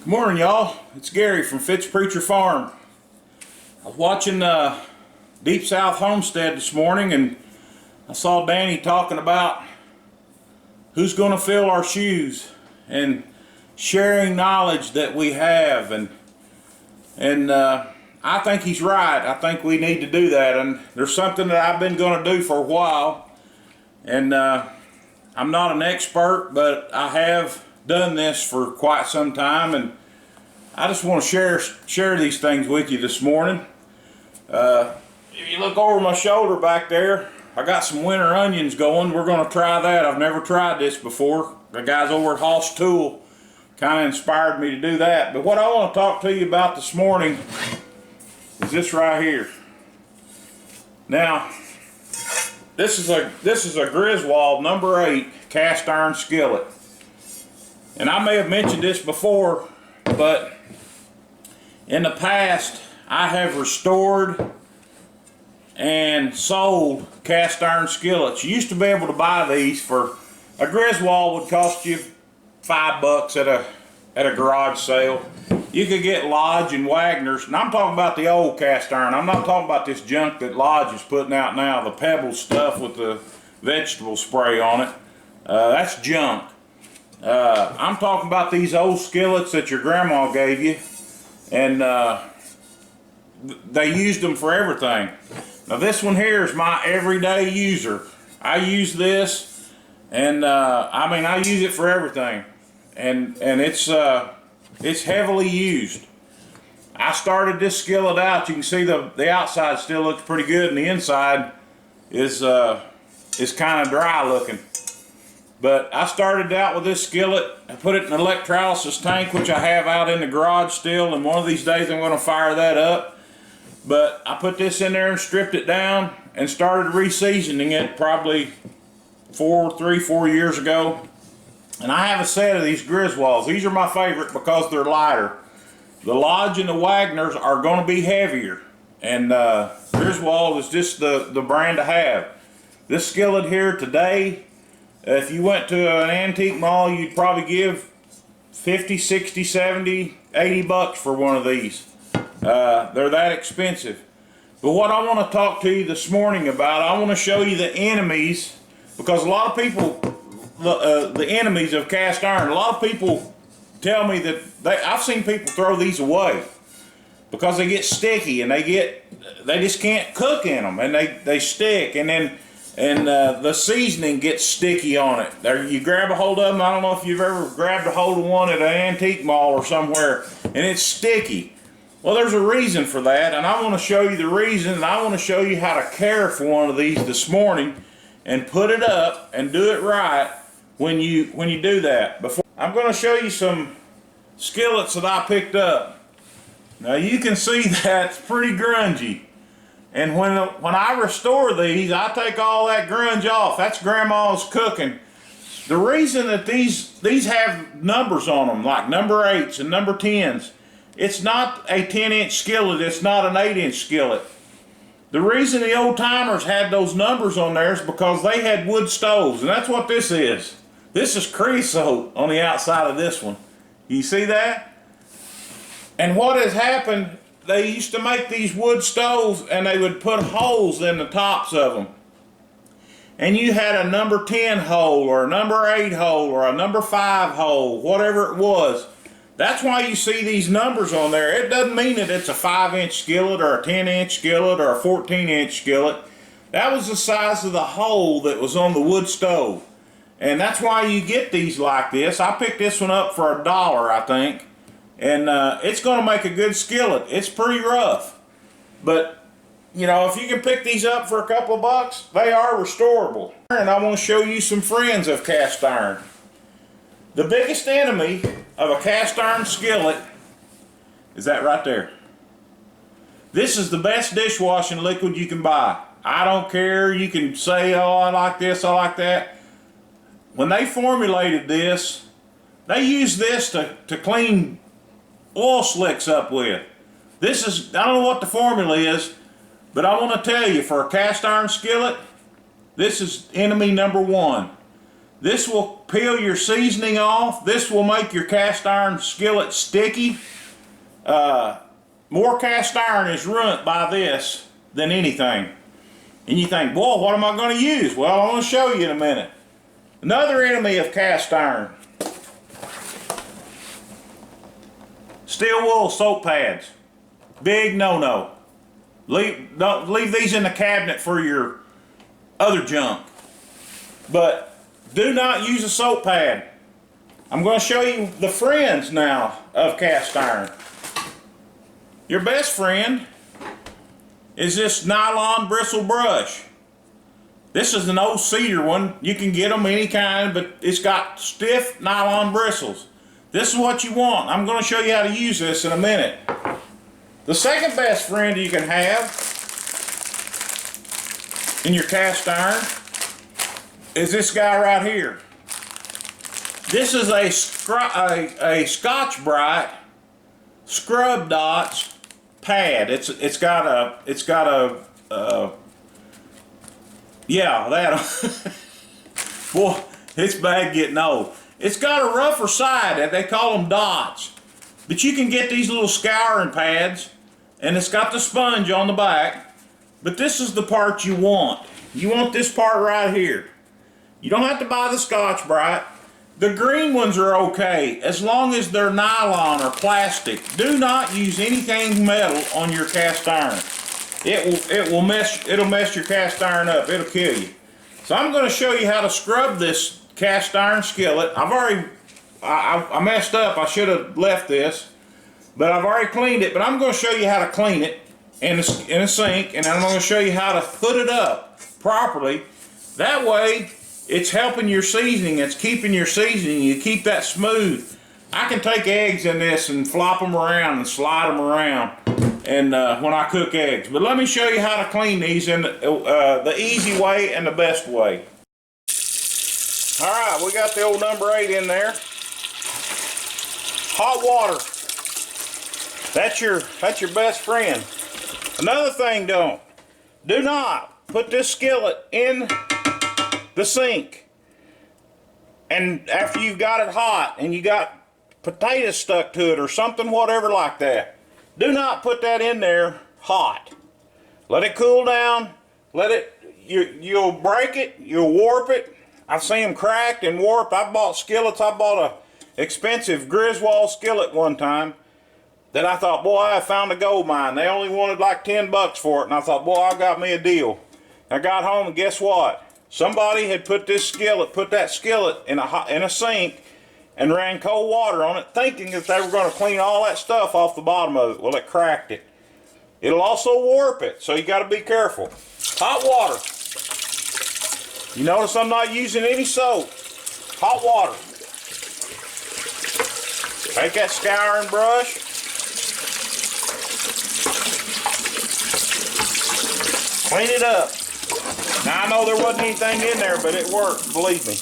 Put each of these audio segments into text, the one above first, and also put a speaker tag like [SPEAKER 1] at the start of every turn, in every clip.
[SPEAKER 1] Good morning, y'all. It's Gary from Fitz Preacher Farm. I was watching Deep South Homestead this morning, and I saw Danny talking about who's going to fill our shoes and sharing knowledge that we have, and I think he's right. I think we need to do that, and there's something that I've been going to do for a while, and I'm not an expert, but I have done this for quite some time, and I just want to share these things with you this morning. If you look over my shoulder back there, I got some winter onions going. We're going to try that. I've never tried this before. The guys over at Hoss Tool kind of inspired me to do that. But what I want to talk to you about this morning is this right here. Now, this is a Griswold number 8 cast iron skillet. And I may have mentioned this before, but in the past I have restored and sold cast iron skillets. You used to be able to buy these for a Griswold would cost you $5 at a garage sale. You could get Lodge and Wagner's, and I'm talking about the old cast iron. I'm not talking about this junk that Lodge is putting out now, the pebble stuff with the vegetable spray on it. That's junk. I'm talking about these old skillets that your grandma gave you, and they used them for everything. Now this one here is my everyday user. I use this, and I mean, I use it for everything, and it's heavily used. I started this skillet out. You can see the outside still looks pretty good, and the inside is kind of dry looking. But I started out with this skillet. I put it in an electrolysis tank, which I have out in the garage still, and one of these days I'm going to fire that up. But I put this in there and stripped it down and started re-seasoning it probably 4 years ago. And I have a set of these Griswolds. These are my favorite because they're lighter. The Lodge and the Wagners are going to be heavier, and Griswold is just the brand to have. This skillet here today, if you went to an antique mall, you'd probably give 50, 60, 70, 80 bucks for one of these. They're that expensive. But what I want to talk to you this morning about, I want to show you the enemies, because a lot of people, the enemies of cast iron, a lot of people tell me that I've seen people throw these away because they get sticky, and they just can't cook in them, and they stick, and then the seasoning gets sticky on it. You grab a hold of them. I don't know if you've ever grabbed a hold of one at an antique mall or somewhere, and it's sticky. Well, there's a reason for that, and I want to show you the reason, and I want to show you how to care for one of these this morning and put it up and do it right when you do that. I'm going to show you some skillets that I picked up. Now you can see that's pretty grungy. And when I restore these, I take all that grunge off. That's grandma's cooking. The reason that these have numbers on them, like number 8s and number 10s, it's not a 10-inch skillet, it's not an 8-inch skillet. The reason the old timers had those numbers on there is because they had wood stoves, and that's what this is. This is creosote on the outside of this one. You see that? And what has happened, they used to make these wood stoves, and they would put holes in the tops of them. And you had a number 10 hole, or a number 8 hole, or a number 5 hole, whatever it was. That's why you see these numbers on there. It doesn't mean that it's a 5-inch skillet, or a 10-inch skillet, or a 14-inch skillet. That was the size of the hole that was on the wood stove. And that's why you get these like this. I picked this one up for $1, I think. And it's going to make a good skillet. It's pretty rough. But, you know, if you can pick these up for a couple of bucks, they are restorable. And I want to show you some friends of cast iron. The biggest enemy of a cast iron skillet is that right there. This is the best dishwashing liquid you can buy. I don't care. You can say, oh, I like this, I like that. When they formulated this, they used this to clean oil slicks up with. This is, I don't know what the formula is, but I want to tell you, for a cast iron skillet, this is enemy number 1. This will peel your seasoning off. This will make your cast iron skillet sticky. More cast iron is ruined by this than anything. And you think, boy, what am I going to use? Well, I'm going to show you in a minute. Another enemy of cast iron. Steel wool soap pads. Big no-no. Don't leave these in the cabinet for your other junk. But do not use a soap pad. I'm going to show you the friends now of cast iron. Your best friend is this nylon bristle brush. This is an old cedar one. You can get them any kind, but it's got stiff nylon bristles. This is what you want. I'm going to show you how to use this in a minute. The second best friend you can have in your cast iron is this guy right here. This is a Scotch-Brite Scrub Dots pad. It's got a yeah, that boy, it's bad getting old. It's got a rougher side. They call them dots, but you can get these little scouring pads, and it's got the sponge on the back. But this is the part you want. You want this part right here. You don't have to buy the Scotch-Brite. The green ones are okay as long as they're nylon or plastic. Do not use anything metal on your cast iron. It'll mess your cast iron up. It'll kill you. So I'm going to show you how to scrub this cast iron skillet. I messed up. I should have left this, but I've already cleaned it. But I'm going to show you how to clean it in a sink, and I'm going to show you how to put it up properly. That way, it's helping your seasoning. It's keeping your seasoning. You keep that smooth. I can take eggs in this and flop them around and slide them around, and when I cook eggs. But let me show you how to clean these in the easy way and the best way. All right, we got the old number 8 in there. Hot water. That's your best friend. Another thing, do not put this skillet in the sink, and after you've got it hot and you got potatoes stuck to it or something, whatever like that, do not put that in there hot. Let it cool down. You'll break it, you'll warp it. I've seen them cracked and warped. I bought skillets. I bought a expensive Griswold skillet one time that I thought, boy, I found a gold mine. They only wanted like 10 bucks for it, and I thought, boy, I got me a deal. I got home and guess what? Somebody had put that skillet in a sink and ran cold water on it, thinking that they were going to clean all that stuff off the bottom of it. Well, it cracked it. It'll also warp it, so you got to be careful. Hot water. You notice I'm not using any soap. Hot water. Take that scouring brush. Clean it up. Now I know there wasn't anything in there, but it worked, believe me.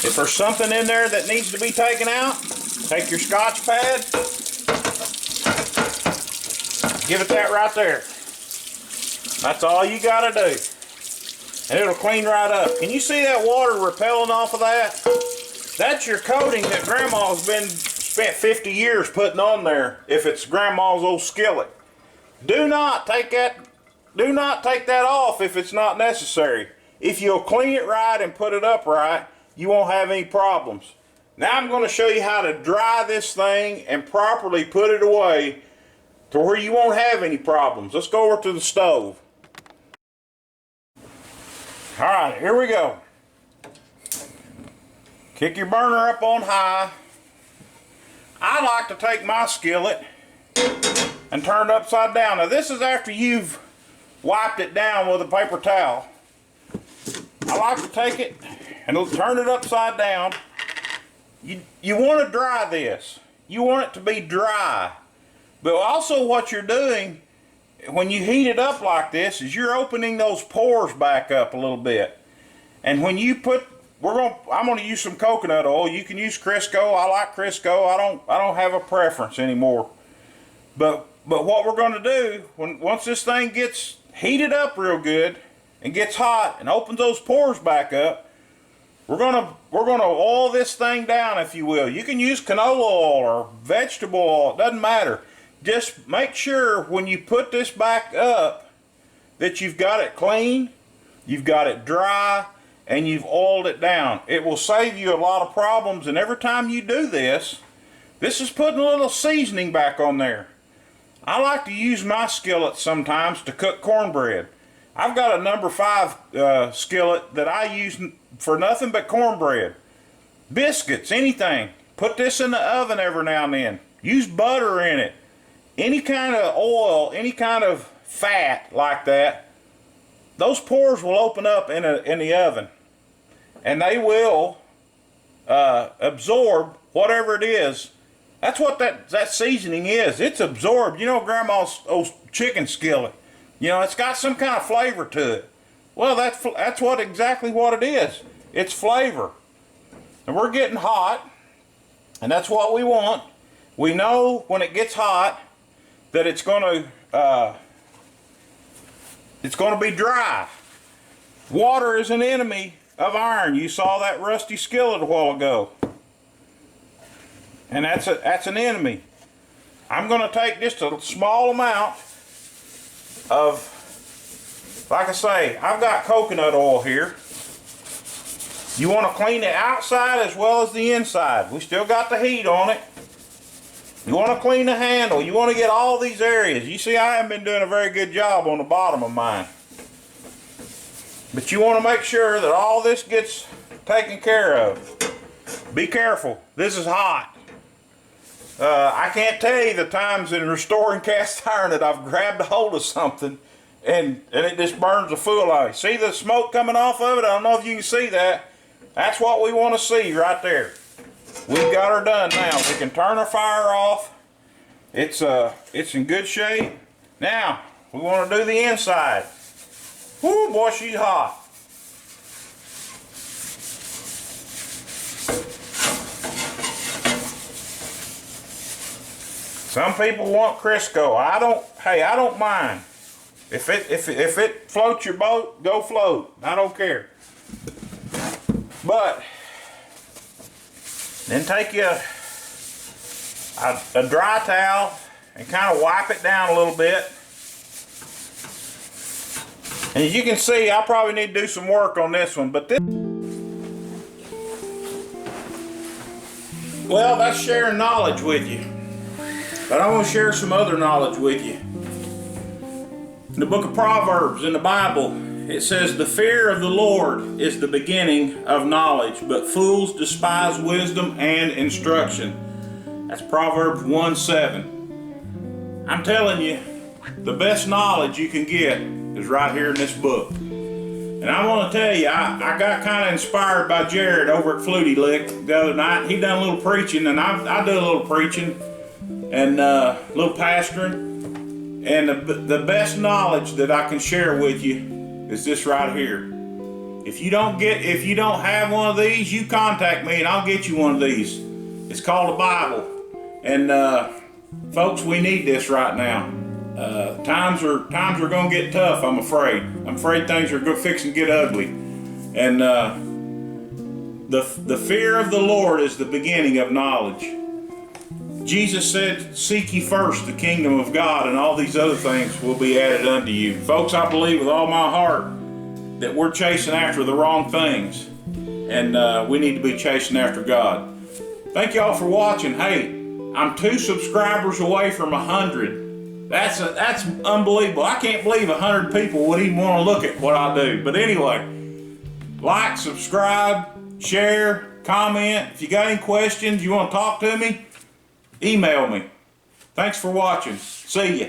[SPEAKER 1] If there's something in there that needs to be taken out, take your Scotch pad, give it that right there. That's all you gotta do. And it'll clean right up. Can you see that water repelling off of that? That's your coating that Grandma's spent 50 years putting on there, if it's Grandma's old skillet. Do not take that off if it's not necessary. If you'll clean it right and put it up right, you won't have any problems. Now I'm going to show you how to dry this thing and properly put it away to where you won't have any problems. Let's go over to the stove. Alright, here we go. Kick your burner up on high. I like to take my skillet and turn it upside down. Now this is after you've wiped it down with a paper towel. I like to take it and turn it upside down. You want to dry this. You want it to be dry. But also what you're doing when you heat it up like this is you're opening those pores back up a little bit. And when you put, I'm going to use some coconut oil. You can use Crisco. I like Crisco. I don't have a preference anymore. But what we're going to do, once this thing gets heated up real good and gets hot and opens those pores back up, we're gonna oil this thing down, if you will. You can use canola oil or vegetable oil, it doesn't matter. Just make sure when you put this back up that you've got it clean, you've got it dry, and you've oiled it down. It will save you a lot of problems, and every time you do this, this is putting a little seasoning back on there. I like to use my skillet sometimes to cook cornbread. I've got a number 5 skillet that I use for nothing but cornbread. Biscuits, anything. Put this in the oven every now and then. Use butter in it. Any kind of oil, any kind of fat like that, those pores will open up in the oven. And they will absorb whatever it is. That's what that seasoning is. It's absorbed. You know, Grandma's old chicken skillet. You know, it's got some kind of flavor to it. Well, that's exactly what it is. It's flavor. And we're getting hot, and that's what we want. We know when it gets hot that it's going to be dry. Water is an enemy of iron. You saw that rusty skillet a while ago. And that's an enemy. I'm going to take just a small amount of, like I say, I've got coconut oil here. You want to clean the outside as well as the inside. We still got the heat on it. You want to clean the handle. You want to get all these areas. You see, I haven't been doing a very good job on the bottom of mine. But you want to make sure that all this gets taken care of. Be careful. This is hot. I can't tell you the times in restoring cast iron that I've grabbed a hold of something and it just burns the fool out of you. See the smoke coming off of it? I don't know if you can see that. That's what we want to see right there. We've got her done now. We can turn our fire off. It's in good shape. Now, we want to do the inside. Whoo, boy, she's hot. Some people want Crisco. I don't mind. If it floats your boat, go float. I don't care. But then take you a dry towel and kind of wipe it down a little bit. And as you can see, I probably need to do some work on this one, but well, that's sharing knowledge with you. But I want to share some other knowledge with you. In the book of Proverbs in the Bible, it says, "The fear of the Lord is the beginning of knowledge, but fools despise wisdom and instruction." That's Proverbs 1:7. I'm telling you, the best knowledge you can get is right here in this book. And I want to tell you, I got kind of inspired by Jared over at Flutie Lick the other night. He done a little preaching, and I do a little preaching and a little pastoring. And the best knowledge that I can share with you is this right here. If you don't have one of these, you contact me and I'll get you one of these. It's called a Bible. And folks, we need this right now. Times are going to get tough, I'm afraid. I'm afraid things are fixing to get ugly. And the fear of the Lord is the beginning of knowledge. Jesus said, "Seek ye first the kingdom of God, and all these other things will be added unto you." Folks, I believe with all my heart that we're chasing after the wrong things, and we need to be chasing after God. Thank y'all for watching. Hey, I'm 2 subscribers away from 100. That's unbelievable. I can't believe 100 people would even want to look at what I do. But anyway, like, subscribe, share, comment. If you got any questions, you want to talk to me, email me. Thanks for watching. See ya.